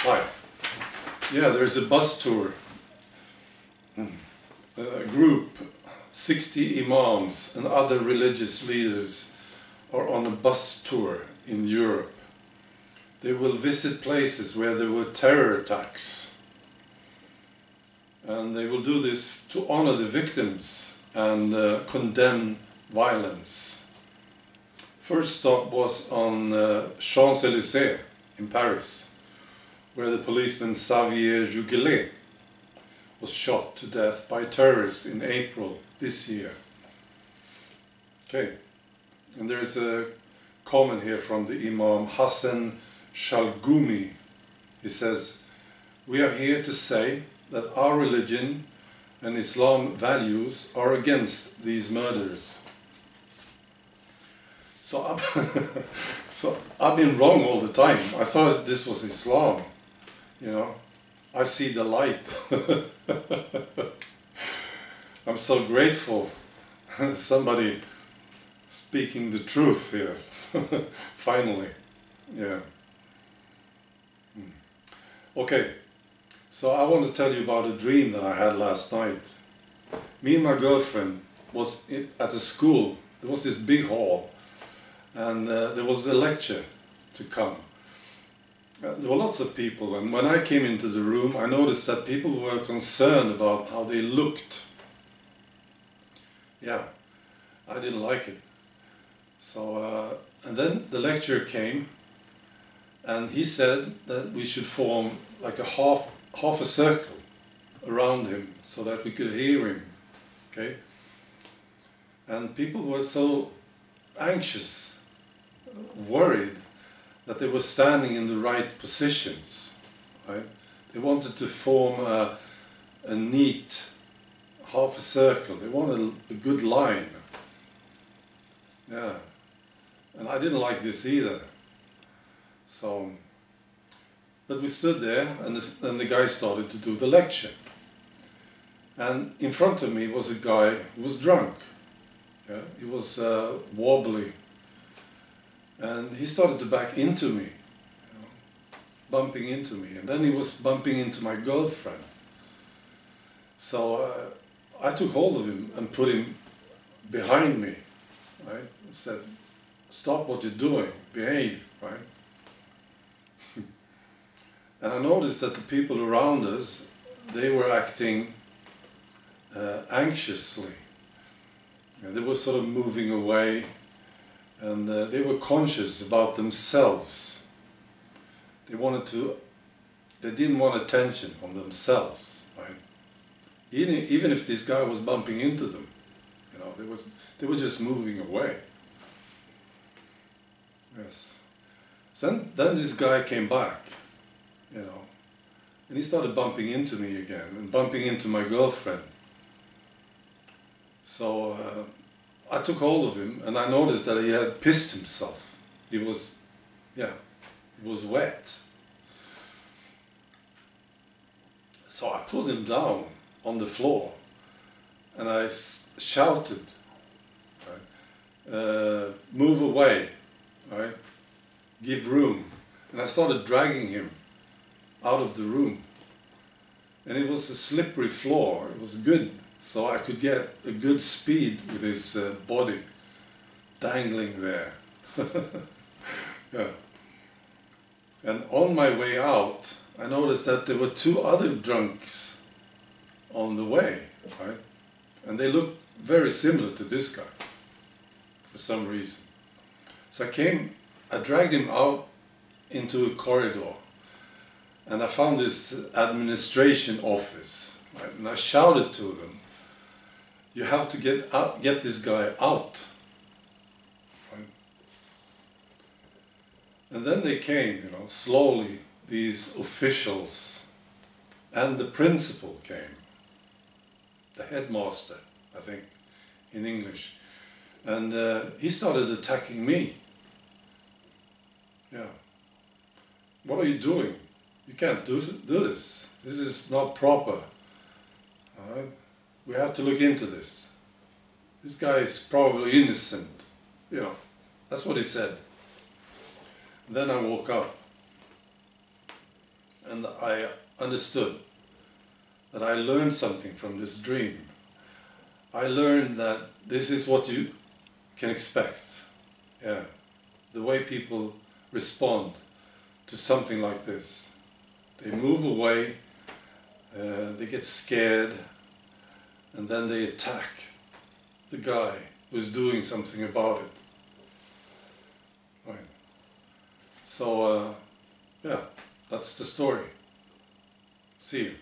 Hi. Yeah, there's a bus tour. A group, 60 imams and other religious leaders are on a bus tour in Europe. They will visit places where there were terror attacks. And they will do this to honor the victims and condemn violence. First stop was on Champs-Élysées in Paris, where the policeman Xavier Juguelet was shot to death by terrorists in April this year. Okay, and there's a comment here from the Imam Hassan Shalgumi. He says, "We are here to say that our religion and Islam values are against these murders." So I've been wrong all the time. I thought this was Islam, you know. I see the light. I'm so grateful. Somebody speaking the truth here. Finally. Yeah. Okay. So I want to tell you about a dream that I had last night. Me and my girlfriend was at a school. There was this big hall, and there was a lecture to come. There were lots of people, and when I came into the room I noticed that people were concerned about how they looked. Yeah, I didn't like it. So, and then the lecturer came, and he said that we should form like a half a circle around him so that we could hear him. Okay? And people were so anxious, worried, that they were standing in the right positions, right? They wanted to form a neat half a circle. They wanted a good line. Yeah, and I didn't like this either. So, but we stood there, and the guy started to do the lecture. And in front of me was a guy who was drunk. Yeah, he was wobbly. And he started to back into me, you know, bumping into me, and then he was bumping into my girlfriend. So I took hold of him and put him behind me, right? I said, "Stop what you're doing, behave," right? And I noticed that the people around us, they were acting anxiously. And they were sort of moving away. And they were conscious about themselves. They didn't want attention from themselves, right? Even if this guy was bumping into them, you know, they were just moving away. Yes. So then this guy came back, you know, and he started bumping into me again and bumping into my girlfriend. So I took hold of him, and I noticed that he had pissed himself. He was wet. So I pulled him down on the floor, and I shouted, right? "Move away, right? Give room." And I started dragging him out of the room. And it was a slippery floor. It was good. So I could get a good speed with his body dangling there. Yeah. And on my way out, I noticed that there were two other drunks on the way, right? And they looked very similar to this guy, for some reason. So I dragged him out into a corridor, and I found this administration office, right? And I shouted to them, "You have to get this guy out." Right? And then they came, you know, slowly, these officials, and the principal came, the headmaster, I think, in English, and he started attacking me. Yeah. "What are you doing? You can't do this. This is not proper. All right? We have to look into this. This guy is probably innocent." You know, that's what he said. And then I woke up. And and I understood that I learned something from this dream. I learned that this is what you can expect. Yeah, the way people respond to something like this. They move away, they get scared, and then they attack the guy who's doing something about it. Right. So, yeah, that's the story. See you.